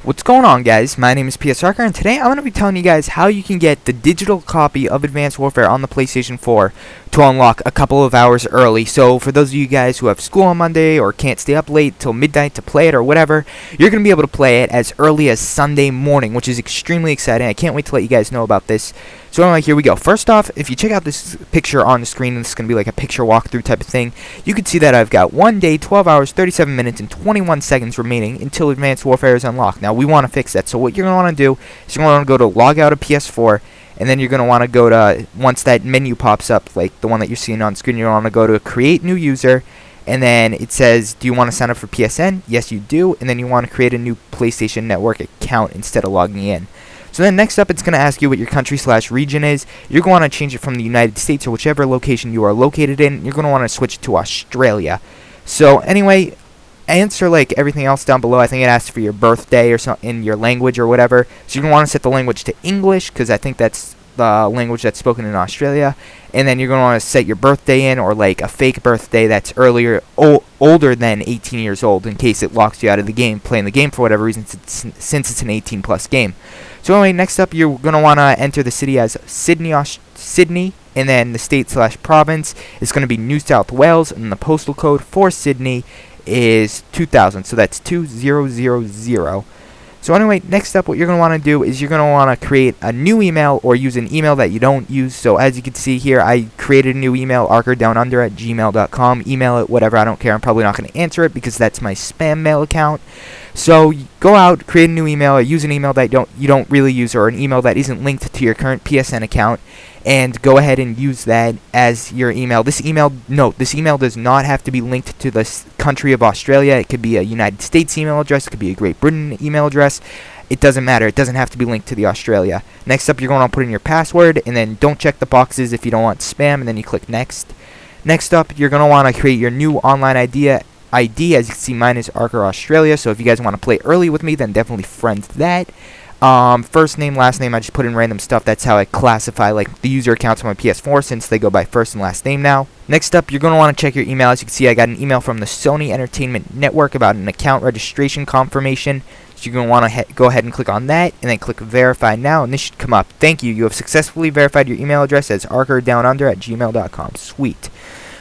What's going on, guys? My name is PS4, and today I'm going to be telling you guys how you can get the digital copy of Advanced Warfare on the PlayStation 4 to unlock a couple of hours early. So for those of you guys who have school on Monday or can't stay up late till midnight to play it or whatever, you're going to be able to play it as early as Sunday morning, which is extremely exciting. I can't wait to let you guys know about this. So anyway, here we go. First off, if you check out this picture on the screen, and this is going to be like a picture walkthrough type of thing, you can see that I've got 1 day, 12 hours, 37 minutes, and 21 seconds remaining until Advanced Warfare is unlocked. Now, we want to fix that. So what you're going to want to do is you're going to want to go to log out of PS4, and then you're going to want to go to, once that menu pops up, like the one that you're seeing on screen, you're going to want to go to create new user, and then it says, do you want to sign up for PSN? Yes, you do. And then you want to create a new PlayStation Network account instead of logging in. So then next up, it's going to ask you what your country/region is. You're going to want to change it from the United States or whichever location you are located in. You're going to want to switch it to Australia. So anyway, answer like everything else down below. I think it asks for your birthday or something in your language or whatever. So you're going to want to set the language to English because I think that's the language that's spoken in Australia. And then you're going to want to set your birthday in, or like a fake birthday that's older than 18 years old, in case it locks you out of the game, playing the game for whatever reason, since it's an 18 plus game. So anyway, next up, you're going to want to enter the city as Sydney, and then the state/province is going to be New South Wales, and the postal code for Sydney is 2000, so that's 2000. So anyway, next up, what you're going to want to do is you're going to want to create a new email or use an email that you don't use. So as you can see here, I created a new email, arcerdownunder@gmail.com. Email it, whatever, I don't care. I'm probably not going to answer it because that's my spam mail account. So go out, create a new email, or use an email that you don't really use, or an email that isn't linked to your current PSN account, and go ahead and use that as your email. This email does not have to be linked to the country of Australia. It could be a United States email address, it could be a Great Britain email address. It doesn't matter. It doesn't have to be linked to the Australia. Next up, you're going to put in your password, and then don't check the boxes if you don't want spam, and then you click next. Next up, you're going to want to create your new online ID. As you can see, mine is Archer Australia, so if you guys want to play early with me, then definitely friend that. First name, last name, I just put in random stuff. That's how I classify like the user accounts on my PS4, since they go by first and last name now. Next up, you're going to want to check your email. As you can see, I got an email from the Sony Entertainment Network about an account registration confirmation. So you're going to want to go ahead and click on that, and then click verify now, and this should come up. Thank you. You have successfully verified your email address as arcerdownunder@gmail.com. Sweet.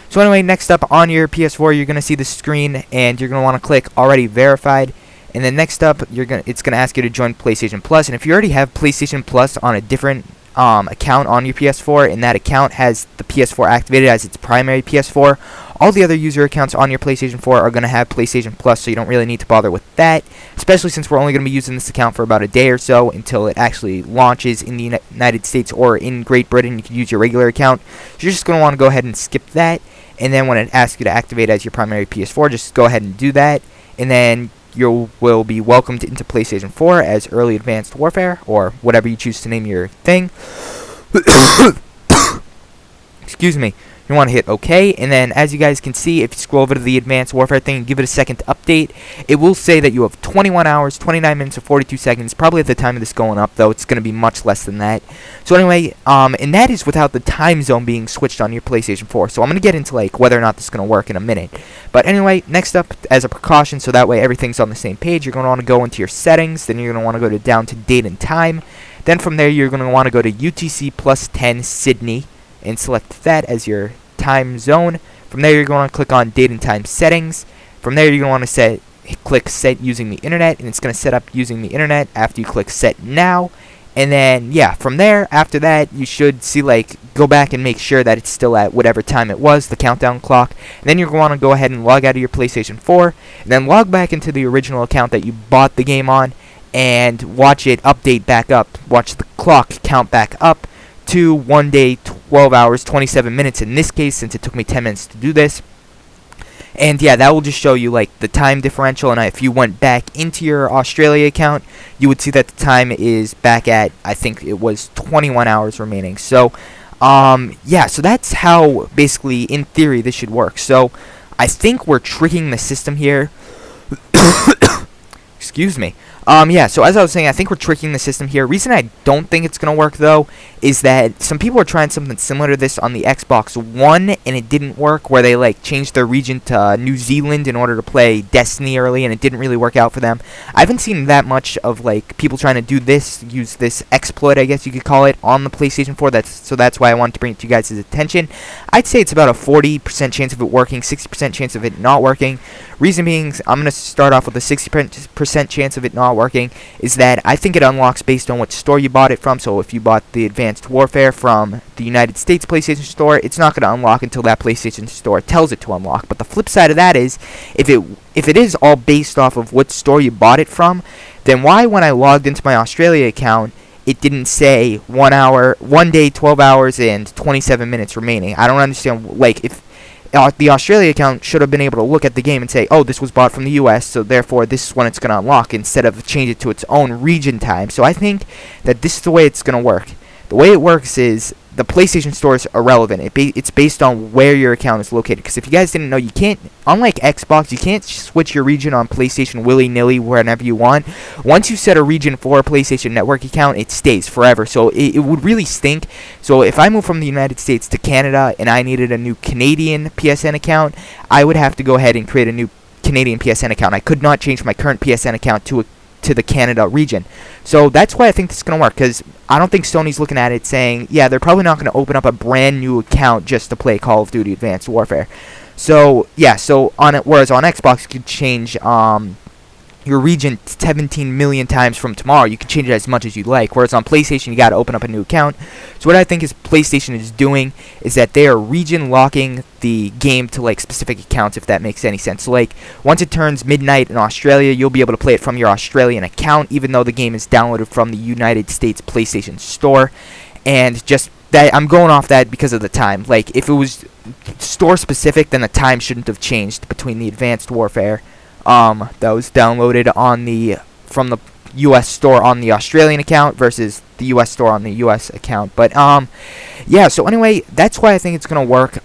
So anyway, next up on your PS4, you're going to see the screen, and you're going to want to click already verified. And then next up, it's going to ask you to join PlayStation Plus. And if you already have PlayStation Plus on a different account on your PS4, and that account has the PS4 activated as its primary PS4, all the other user accounts on your PlayStation 4 are going to have PlayStation Plus, so you don't really need to bother with that, especially since we're only going to be using this account for about a day or so until it actually launches in the United States or in Great Britain. You can use your regular account. So you're just going to want to go ahead and skip that, and then when it asks you to activate as your primary PS4, just go ahead and do that, and then you will be welcomed into PlayStation 4 as Early Advanced Warfare, or whatever you choose to name your thing. Excuse me. You want to hit OK, and then as you guys can see, if you scroll over to the Advanced Warfare thing and give it a second to update, it will say that you have 21 hours, 29 minutes, and 42 seconds. Probably at the time of this going up, though, it's going to be much less than that. So anyway, and that is without the time zone being switched on your PlayStation 4. So I'm going to get into like whether or not this is going to work in a minute. But anyway, next up, as a precaution, so that way everything's on the same page, you're going to want to go into your settings. Then you're going to want to go down to date and time. Then from there, you're going to want to go to UTC plus 10 Sydney, and select that as your time zone. From there, you're going to click on date and time settings. From there, you're going to want to click set using the internet, and it's going to set up using the internet after you click set now. And then yeah, from there, after that, you should see like go back and make sure that it's still at whatever time it was, the countdown clock. And then you're going to want to go ahead and log out of your PlayStation 4, and then log back into the original account that you bought the game on, and watch it update back up. Watch the clock count back up to 1 day, 12 hours, 27 minutes in this case, since it took me 10 minutes to do this. And yeah, that will just show you like the time differential, and if you went back into your Australia account, you would see that the time is back at, I think it was 21 hours remaining. So yeah, so that's how basically in theory this should work. So I think we're tricking the system here. Excuse me. Yeah, so as I was saying, I think we're tricking the system here. Reason I don't think it's going to work, though, is that some people are trying something similar to this on the Xbox One, and it didn't work, where they, like, changed their region to New Zealand in order to play Destiny early, and it didn't really work out for them. I haven't seen that much of, like, people trying to do this, use this exploit, I guess you could call it, on the PlayStation 4, so that's why I wanted to bring it to you guys' attention. I'd say it's about a 40% chance of it working, 60% chance of it not working. Reason being, I'm going to start off with a 60% chance of it not working, is that I think it unlocks based on what store you bought it from. So if you bought the Advanced Warfare from the United States PlayStation Store, it's not going to unlock until that PlayStation Store tells it to unlock. But the flip side of that is, if it is all based off of what store you bought it from, then why, when I logged into my Australia account, it didn't say 1 day, 12 hours, and 27 minutes remaining? I don't understand. Like, if the Australia account should have been able to look at the game and say, oh, this was bought from the US, so therefore this is when it's going to unlock, instead of change it to its own region time. So I think that this is the way it's going to work. The way it works is the PlayStation Store is irrelevant. It's based on where your account is located. Because if you guys didn't know, you can't, unlike Xbox, you can't switch your region on PlayStation willy-nilly whenever you want. Once you set a region for a PlayStation Network account, it stays forever. So it would really stink. So if I move from the United States to Canada and I needed a new Canadian PSN account, I would have to go ahead and create a new Canadian PSN account. I could not change my current PSN account to the Canada region. So that's why I think this is going to work, because I don't think Sony's looking at it saying, yeah, they're probably not going to open up a brand new account just to play Call of Duty Advanced Warfare. So yeah, so whereas on Xbox you could change your region 17 million times from tomorrow. You can change it as much as you like. Whereas on PlayStation, you got to open up a new account. So what I think is PlayStation is doing is that they are region locking the game to like specific accounts, if that makes any sense. So like once it turns midnight in Australia, you'll be able to play it from your Australian account, even though the game is downloaded from the United States PlayStation Store. And just that, I'm going off that because of the time. Like if it was store specific, then the time shouldn't have changed between the Advanced Warfare that was downloaded from the US store on the Australian account versus the US store on the US account. But yeah, so anyway, that's why I think it's gonna work.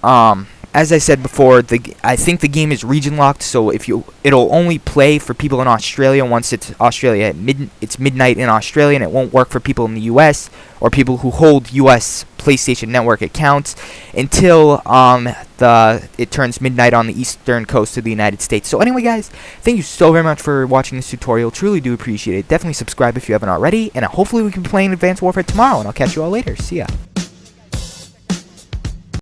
As I said before, I think the game is region locked, so it'll only play for people in Australia once it's it's midnight in Australia, and it won't work for people in the US or people who hold US PlayStation Network accounts until it turns midnight on the eastern coast of the United States. So anyway, guys, thank you so very much for watching this tutorial. Truly do appreciate it. Definitely subscribe if you haven't already, and hopefully we can be playing Advanced Warfare tomorrow, and I'll catch you all later. See ya.